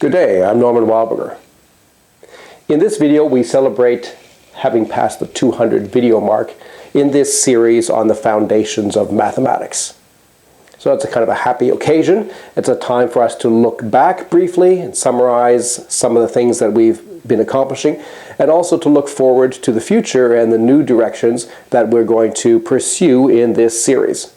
Good day, I'm Norman Wildberger. In this video we celebrate having passed the 200 video mark in this series on the foundations of mathematics. So it's a kind of a happy occasion. It's a time for us to look back briefly and summarize some of the things that we've been accomplishing, and also to look forward to the future and the new directions that we're going to pursue in this series.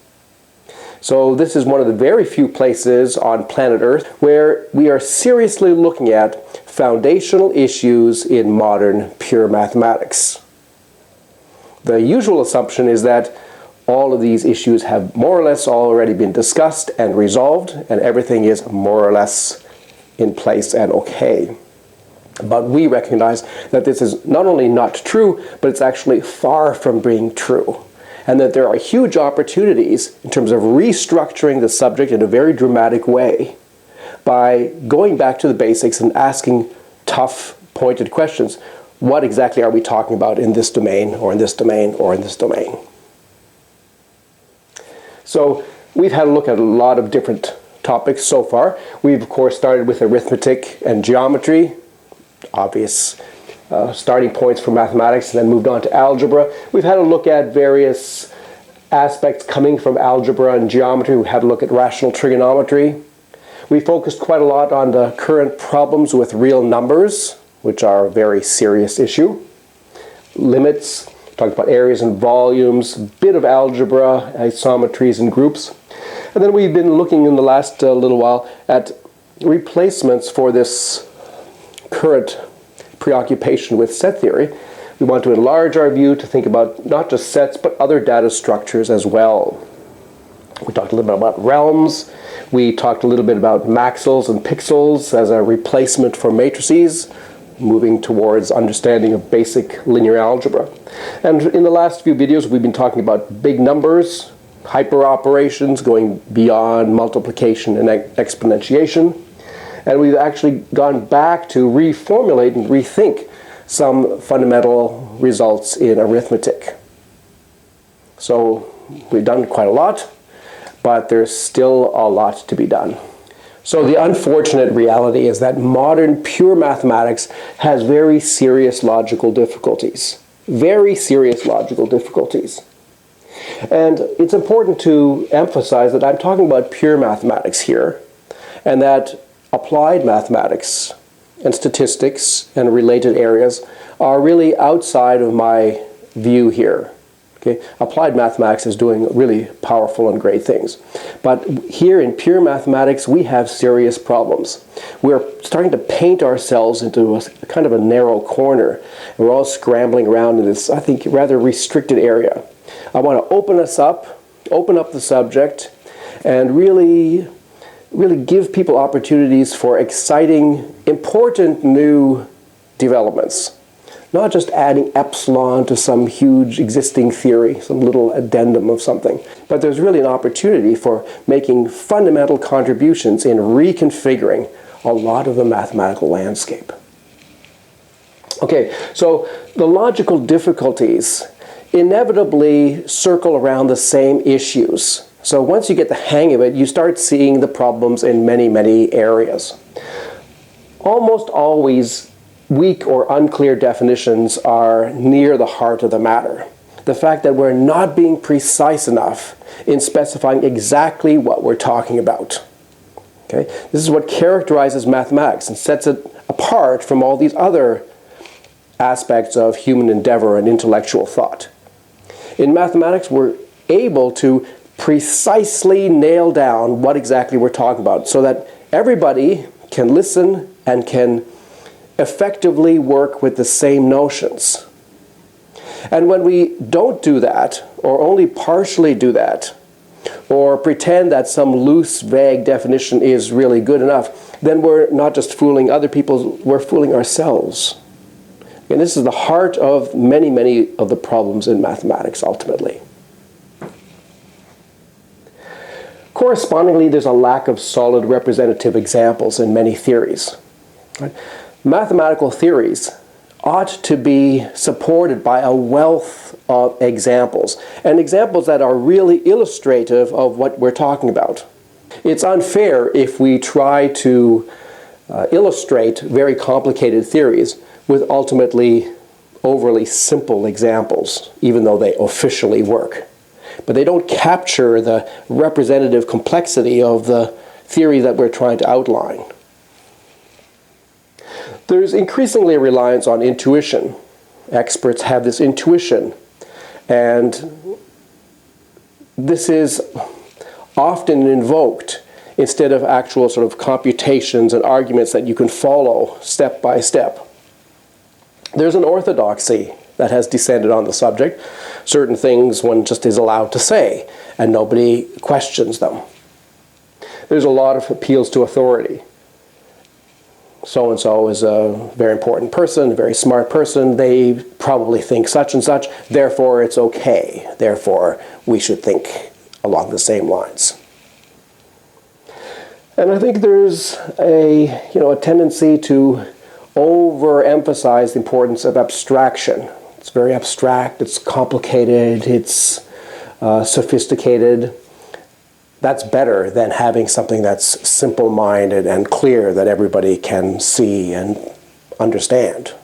So this is one of the very few places on planet Earth where we are seriously looking at foundational issues in modern pure mathematics. The usual assumption is that all of these issues have more or less already been discussed and resolved, and everything is more or less in place and okay. But we recognize that this is not only not true, but it's actually far from being true. And that there are huge opportunities in terms of restructuring the subject in a very dramatic way by going back to the basics and asking tough, pointed questions. What exactly are we talking about in this domain, or in this domain, or in this domain? So we've had a look at a lot of different topics so far. We've, of course, started with arithmetic and geometry, obvious starting points for mathematics, and then moved on to algebra. We've had a look at various aspects coming from algebra and geometry. We've had a look at rational trigonometry. We focused quite a lot on the current problems with real numbers, which are a very serious issue. Limits, talked about areas and volumes, a bit of algebra, isometries and groups. And then we've been looking in the last little while at replacements for this current preoccupation with set theory. We want to enlarge our view to think about not just sets, but other data structures as well. We talked a little bit about realms. We talked a little bit about maxils and pixels as a replacement for matrices, moving towards understanding of basic linear algebra. And in the last few videos, we've been talking about big numbers, hyperoperations, going beyond multiplication and exponentiation. And we've actually gone back to reformulate and rethink some fundamental results in arithmetic. So we've done quite a lot, but there's still a lot to be done. So the unfortunate reality is that modern pure mathematics has very serious logical difficulties. Very serious logical difficulties. And it's important to emphasize that I'm talking about pure mathematics here, and that applied mathematics and statistics and related areas are really outside of my view here. Okay? Applied mathematics is doing really powerful and great things. But here in pure mathematics, we have serious problems. We're starting to paint ourselves into a kind of a narrow corner. And we're all scrambling around in this, I think, rather restricted area. I want to open up the subject, and really give people opportunities for exciting, important new developments. Not just adding epsilon to some huge existing theory, some little addendum of something, but there's really an opportunity for making fundamental contributions in reconfiguring a lot of the mathematical landscape. Okay, so the logical difficulties inevitably circle around the same issues. So once you get the hang of it, you start seeing the problems in many, many areas. Almost always, weak or unclear definitions are near the heart of the matter. The fact that we're not being precise enough in specifying exactly what we're talking about. Okay? This is what characterizes mathematics and sets it apart from all these other aspects of human endeavor and intellectual thought. In mathematics, we're able to precisely nail down what exactly we're talking about so that everybody can listen and can effectively work with the same notions. And when we don't do that, or only partially do that, or pretend that some loose, vague definition is really good enough, then we're not just fooling other people, we're fooling ourselves. And this is the heart of many, many of the problems in mathematics, ultimately. Correspondingly, there's a lack of solid representative examples in many theories. Right? Mathematical theories ought to be supported by a wealth of examples, and examples that are really illustrative of what we're talking about. It's unfair if we try to illustrate very complicated theories with ultimately overly simple examples, even though they officially work. But they don't capture the representative complexity of the theory that we're trying to outline. There's increasingly a reliance on intuition. Experts have this intuition, and this is often invoked instead of actual sort of computations and arguments that you can follow step by step. There's an orthodoxy that has descended on the subject. Certain things one just is allowed to say, and nobody questions them. There's a lot of appeals to authority. So-and-so is a very important person, a very smart person. They probably think such and such, therefore it's okay. Therefore, we should think along the same lines. And I think there's a tendency to overemphasize the importance of abstraction. It's very abstract, it's complicated, it's sophisticated. That's better than having something that's simple-minded and clear that everybody can see and understand.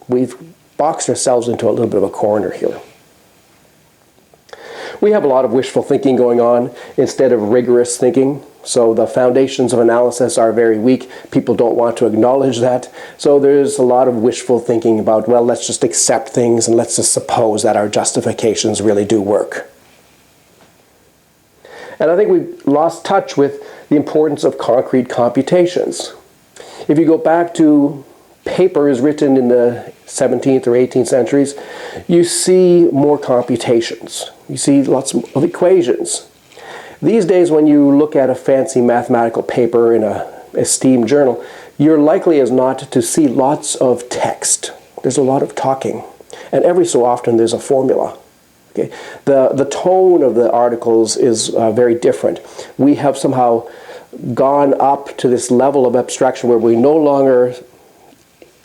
We've boxed ourselves into a little bit of a corner here. We have a lot of wishful thinking going on instead of rigorous thinking. So the foundations of analysis are very weak. People don't want to acknowledge that. So there's a lot of wishful thinking about, well, let's just accept things and let's just suppose that our justifications really do work. And I think we've lost touch with the importance of concrete computations. If you go back to papers written in the 17th or 18th centuries, you see more computations. You see lots of equations. These days, when you look at a fancy mathematical paper in an esteemed journal, you're likely as not to see lots of text. There's a lot of talking. And every so often, there's a formula. Okay. The tone of the articles is very different. We have somehow gone up to this level of abstraction where we're no longer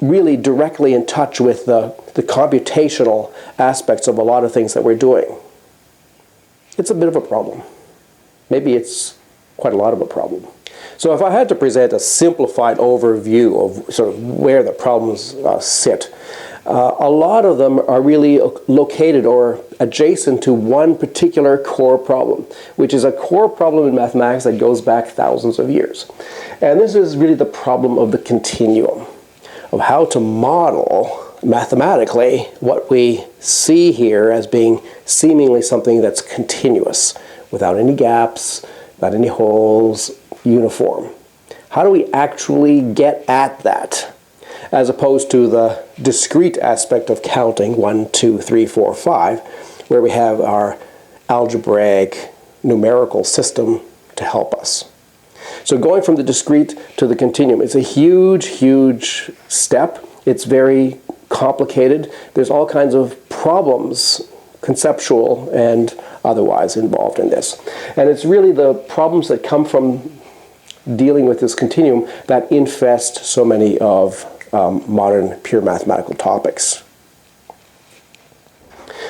really directly in touch with the computational aspects of a lot of things that we're doing. It's a bit of a problem. Maybe it's quite a lot of a problem. So if I had to present a simplified overview of sort of where the problems sit, a lot of them are really located or adjacent to one particular core problem, which is a core problem in mathematics that goes back thousands of years. And this is really the problem of the continuum, of how to model mathematically what we see here as being seemingly something that's continuous, without any gaps, without any holes, uniform. How do we actually get at that? As opposed to the discrete aspect of counting 1, 2, 3, 4, 5, where we have our algebraic numerical system to help us. So going from the discrete to the continuum, it's a huge, huge step. It's very complicated. There's all kinds of problems, conceptual and otherwise, involved in this. And it's really the problems that come from dealing with this continuum that infest so many of modern pure mathematical topics.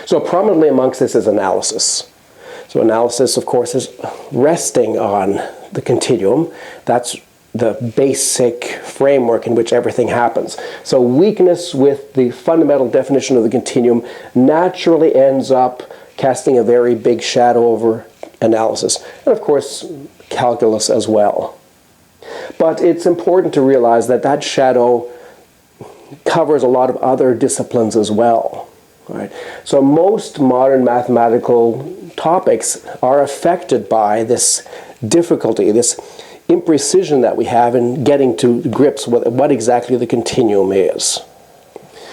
So prominently amongst this is analysis. So analysis, of course, is resting on the continuum. That's the basic framework in which everything happens. So weakness with the fundamental definition of the continuum naturally ends up casting a very big shadow over analysis. And of course, calculus as well. But it's important to realize that that shadow covers a lot of other disciplines as well. Right? So most modern mathematical topics are affected by this difficulty, this imprecision that we have in getting to grips with what exactly the continuum is.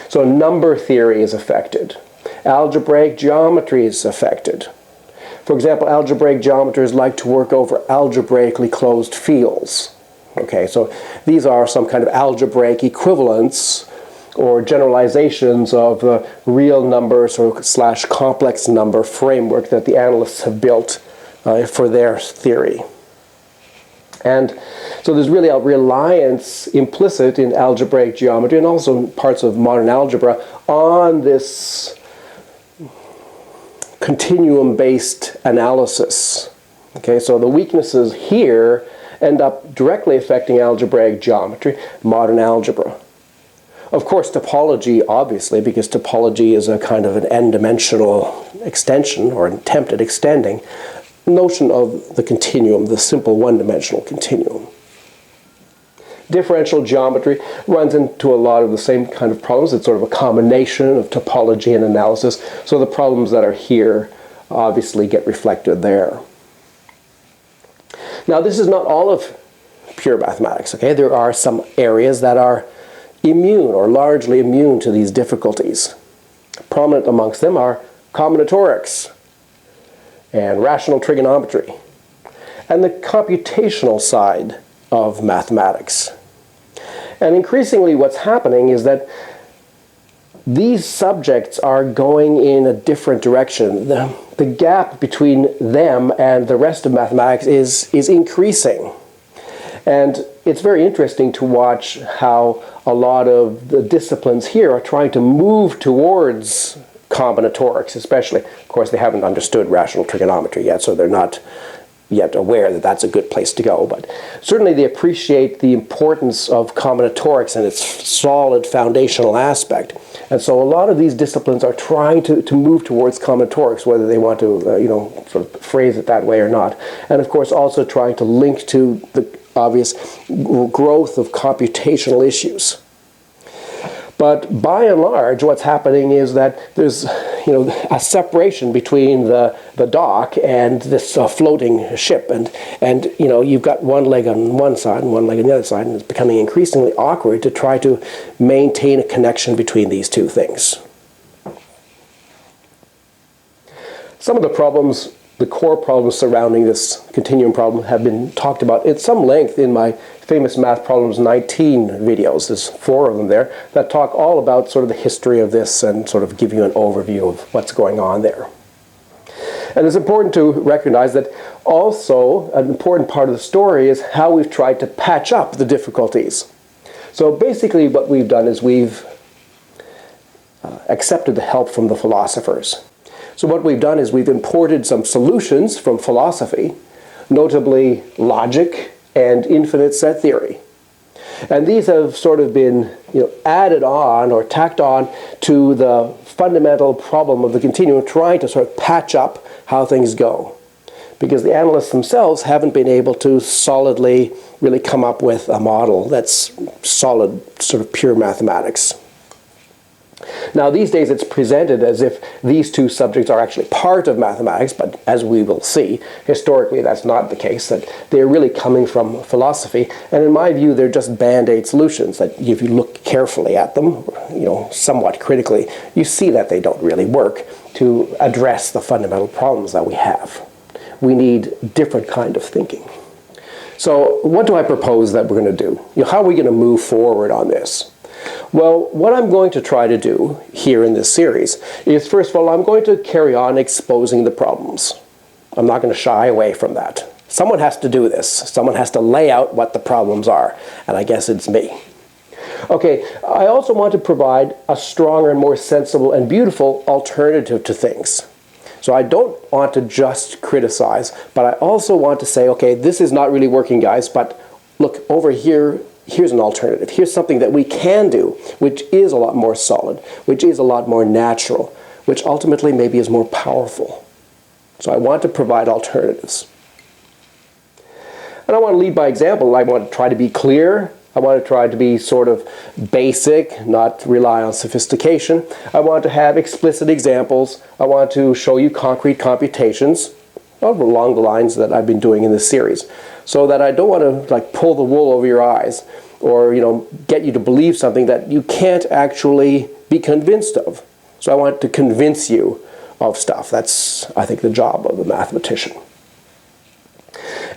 So number theory is affected. Algebraic geometry is affected. For example, algebraic geometers like to work over algebraically closed fields. Okay, so these are some kind of algebraic equivalents or generalizations of the real numbers or / complex number framework that the analysts have built for their theory. And so there's really a reliance implicit in algebraic geometry and also parts of modern algebra on this continuum-based analysis. Okay, so the weaknesses here end up directly affecting algebraic geometry, modern algebra. Of course, topology, obviously, because topology is a kind of an n-dimensional extension, or an attempt at extending the notion of the continuum, the simple one-dimensional continuum. Differential geometry runs into a lot of the same kind of problems. It's sort of a combination of topology and analysis, so the problems that are here obviously get reflected there. Now, this is not all of pure mathematics, okay? There are some areas that are immune or largely immune to these difficulties. Prominent amongst them are combinatorics and rational trigonometry and the computational side of mathematics. And increasingly what's happening is that these subjects are going in a different direction. The gap between them and the rest of mathematics is increasing. And it's very interesting to watch how a lot of the disciplines here are trying to move towards combinatorics, especially. Of course, they haven't understood rational trigonometry yet, so they're not yet aware that that's a good place to go. But certainly they appreciate the importance of combinatorics and its solid foundational aspect. And so a lot of these disciplines are trying to move towards combinatorics, whether they want to sort of phrase it that way or not. And of course also trying to link to the obvious growth of computational issues. But by and large, what's happening is that there's a separation between the dock and this floating ship, and you've got one leg on one side and one leg on the other side, and it's becoming increasingly awkward to try to maintain a connection between these two things. Some of the problems, the core problems surrounding this continuum problem, have been talked about at some length in my famous Math Problems 19 videos. There's 4 of them there that talk all about sort of the history of this and sort of give you an overview of what's going on there. And it's important to recognize that also an important part of the story is how we've tried to patch up the difficulties. So basically what we've done is we've accepted the help from the philosophers. So what we've done is we've imported some solutions from philosophy, notably logic and infinite set theory. And these have sort of been added on or tacked on to the fundamental problem of the continuum, trying to sort of patch up how things go. Because the analysts themselves haven't been able to solidly really come up with a model that's solid, sort of pure mathematics. Now these days it's presented as if these two subjects are actually part of mathematics, but as we will see, historically that's not the case, that they're really coming from philosophy, and in my view they're just band-aid solutions that if you look carefully at them, somewhat critically, you see that they don't really work to address the fundamental problems that we have. We need different kind of thinking. So what do I propose that we're going to do? How are we going to move forward on this? Well, what I'm going to try to do here in this series is, first of all, I'm going to carry on exposing the problems. I'm not going to shy away from that. Someone has to do this. Someone has to lay out what the problems are, and I guess it's me. Okay, I also want to provide a stronger and more sensible and beautiful alternative to things. So I don't want to just criticize, but I also want to say, okay, this is not really working, guys, but look, over here, here's an alternative. Here's something that we can do, which is a lot more solid, which is a lot more natural, which ultimately maybe is more powerful. So I want to provide alternatives. And I want to lead by example. I want to try to be clear. I want to try to be sort of basic, not rely on sophistication. I want to have explicit examples. I want to show you concrete computations along the lines that I've been doing in this series, so that I don't want to pull the wool over your eyes or get you to believe something that you can't actually be convinced of. So I want to convince you of stuff. That's, I think, the job of the mathematician.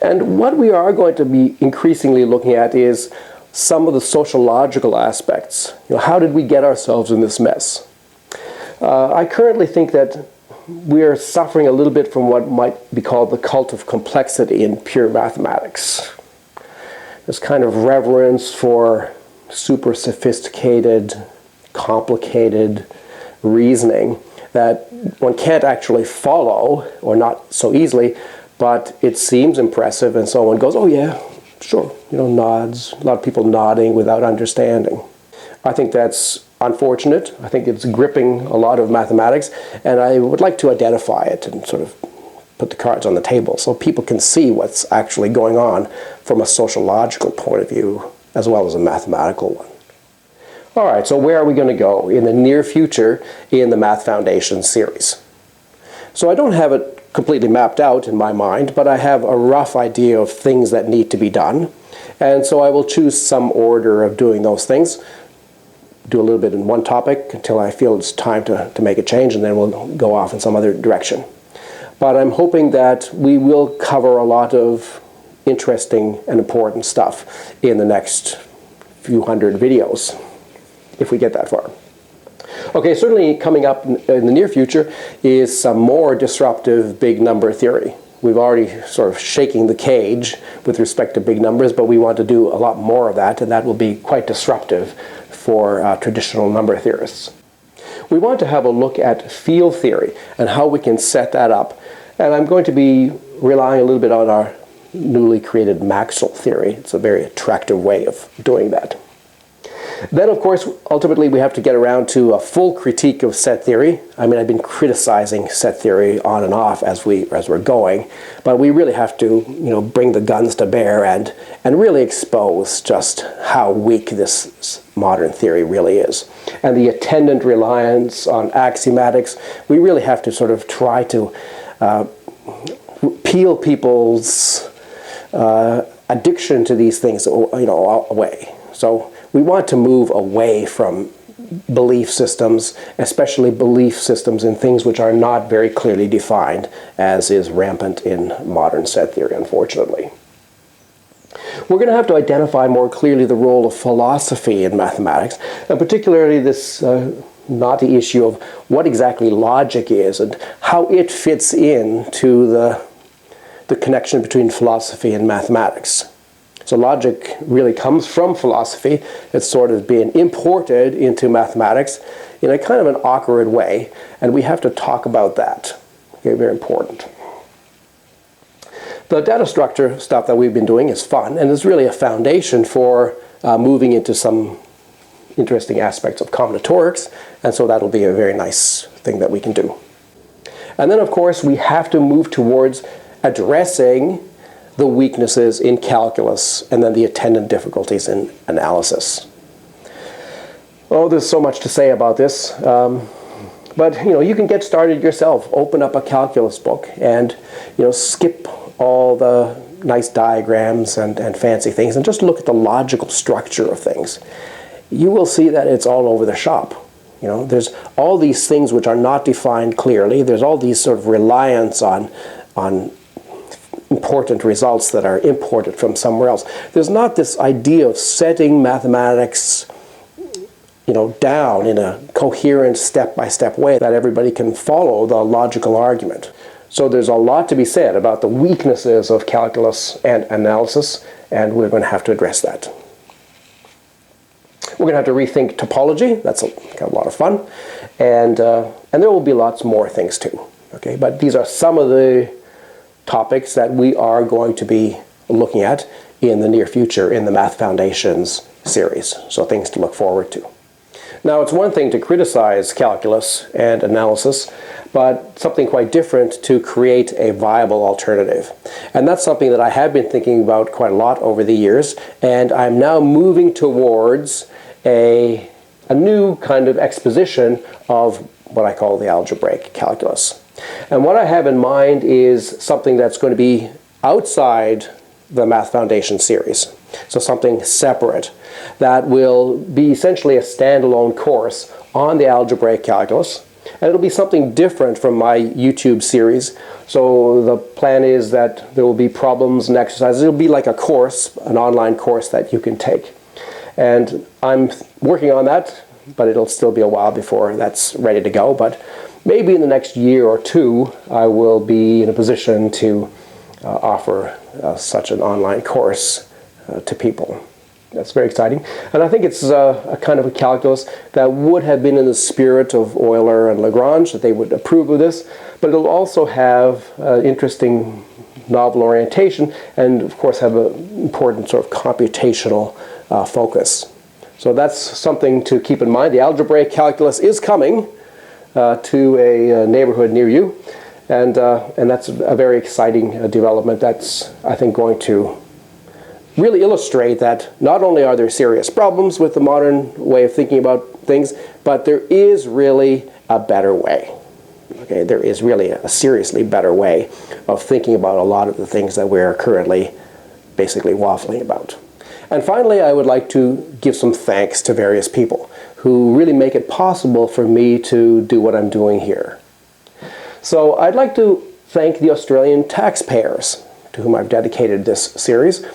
And what we are going to be increasingly looking at is some of the sociological aspects. How did we get ourselves in this mess? I currently think that we're suffering a little bit from what might be called the cult of complexity in pure mathematics. This kind of reverence for super sophisticated, complicated reasoning that one can't actually follow, or not so easily, but it seems impressive, and so one goes, oh yeah, Sure, nods, a lot of people nodding without understanding. I think that's unfortunate. I think it's gripping a lot of mathematics, and I would like to identify it and sort of put the cards on the table so people can see what's actually going on from a sociological point of view as well as a mathematical one. All right, so where are we going to go in the near future in the Math Foundation series? So I don't have it completely mapped out in my mind, but I have a rough idea of things that need to be done. And so I will choose some order of doing those things. Do a little bit in one topic until I feel it's time to make a change, and then we'll go off in some other direction. But I'm hoping that we will cover a lot of interesting and important stuff in the next few hundred videos, if we get that far. Okay, certainly coming up in the near future is some more disruptive big number theory. We've already sort of shaking the cage with respect to big numbers, but we want to do a lot more of that, and that will be quite disruptive for traditional number theorists. We want to have a look at field theory and how we can set that up. And I'm going to be relying a little bit on our newly created Maxwell theory. It's a very attractive way of doing that. Then, of course, ultimately we have to get around to a full critique of set theory. I mean, I've been criticizing set theory on and off as we're going, but we really have to, bring the guns to bear and really expose just how weak this modern theory really is. And the attendant reliance on axiomatics, we really have to sort of try to peel people's addiction to these things, away. So we want to move away from belief systems, especially belief systems in things which are not very clearly defined, as is rampant in modern set theory, unfortunately. We're going to have to identify more clearly the role of philosophy in mathematics, and particularly this knotty issue of what exactly logic is and how it fits into the connection between philosophy and mathematics. So logic really comes from philosophy. It's sort of being imported into mathematics in a kind of an awkward way, and we have to talk about that. Okay, very important. The data structure stuff that we've been doing is fun, and is really a foundation for moving into some interesting aspects of combinatorics, and so that'll be a very nice thing that we can do. And then, of course, we have to move towards addressing the weaknesses in calculus and then the attendant difficulties in analysis. Oh, there's so much to say about this, but you can get started yourself. Open up a calculus book and skip all the nice diagrams and fancy things and just look at the logical structure of things. You will see that it's all over the shop. There's all these things which are not defined clearly. There's all these sort of reliance on important results that are imported from somewhere else. There's not this idea of setting mathematics down in a coherent step-by-step way that everybody can follow the logical argument. So there's a lot to be said about the weaknesses of calculus and analysis, and we're going to have to address that. We're going to have to rethink topology. That's a lot of fun. And there will be lots more things too. Okay, but these are some of the topics that we are going to be looking at in the near future in the Math Foundations series. So things to look forward to. Now, it's one thing to criticize calculus and analysis, but something quite different to create a viable alternative. And that's something that I have been thinking about quite a lot over the years, and I'm now moving towards a new kind of exposition of what I call the algebraic calculus. And what I have in mind is something that's going to be outside the Math Foundation series. So something separate that will be essentially a standalone course on the algebraic calculus. And it'll be something different from my YouTube series. So the plan is that there will be problems and exercises. It'll be like a course, an online course that you can take. And I'm working on that, but it'll still be a while before that's ready to go. But maybe in the next year or two, I will be in a position to offer such an online course to people. That's very exciting. And I think it's a kind of a calculus that would have been in the spirit of Euler and Lagrange, that they would approve of this, but it'll also have interesting novel orientation, and of course have an important sort of computational focus. So that's something to keep in mind. The algebraic calculus is coming to a neighborhood near you, and that's a very exciting development that's, I think, going to really illustrate that not only are there serious problems with the modern way of thinking about things, but there is really a better way. Okay, there is really a seriously better way of thinking about a lot of the things that we're currently basically waffling about. And finally, I would like to give some thanks to various people who really make it possible for me to do what I'm doing here. So I'd like to thank the Australian taxpayers to whom I've dedicated this series.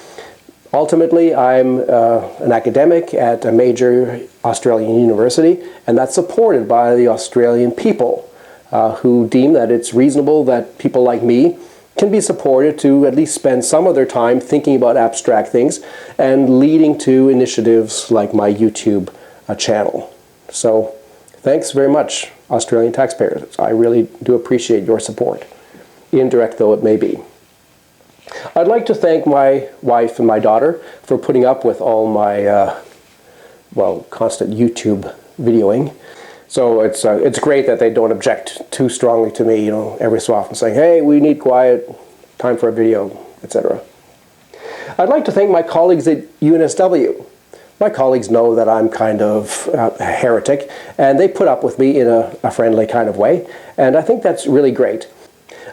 Ultimately, I'm an academic at a major Australian university, and that's supported by the Australian people who deem that it's reasonable that people like me can be supported to at least spend some of their time thinking about abstract things and leading to initiatives like my YouTube channel. So thanks very much, Australian taxpayers. I really do appreciate your support, indirect though it may be. I'd like to thank my wife and my daughter for putting up with all my constant YouTube videoing. So it's great that they don't object too strongly to me, every so often saying, hey, we need quiet, time for a video, etc. I'd like to thank my colleagues at UNSW. My colleagues know that I'm kind of a heretic, and they put up with me in a friendly kind of way, and I think that's really great.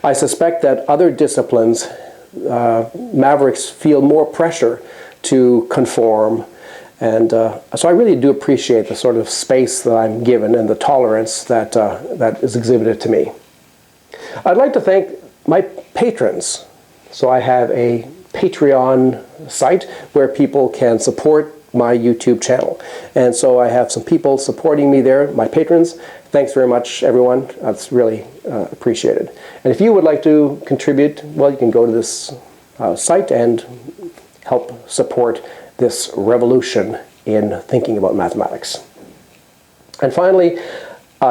I suspect that other disciplines, mavericks feel more pressure to conform, and so I really do appreciate the sort of space that I'm given and the tolerance that is exhibited to me. I'd like to thank my patrons. So I have a Patreon site where people can support my YouTube channel. And so I have some people supporting me there, my patrons. Thanks very much, everyone. That's really appreciated. And if you would like to contribute, well, you can go to this site and help support this revolution in thinking about mathematics. And finally,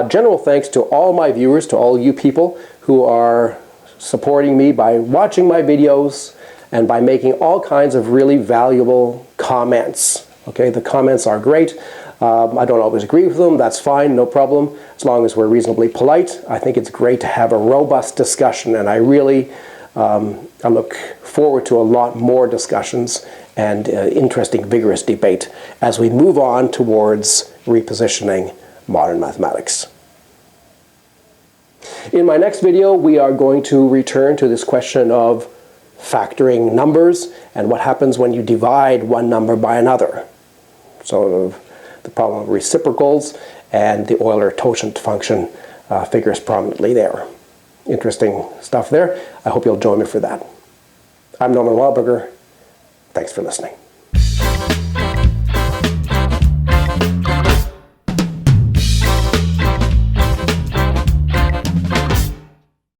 general thanks to all my viewers, to all you people who are supporting me by watching my videos and by making all kinds of really valuable comments. Okay, the comments are great. I don't always agree with them. That's fine, no problem, as long as we're reasonably polite. I think it's great to have a robust discussion, and I really I look forward to a lot more discussions and interesting, vigorous debate as we move on towards repositioning modern mathematics. In my next video, we are going to return to this question of factoring numbers and what happens when you divide one number by another. So the problem of reciprocals and the Euler-Totient function figures prominently there. Interesting stuff there. I hope you'll join me for that. I'm Norman Wildberger. Thanks for listening.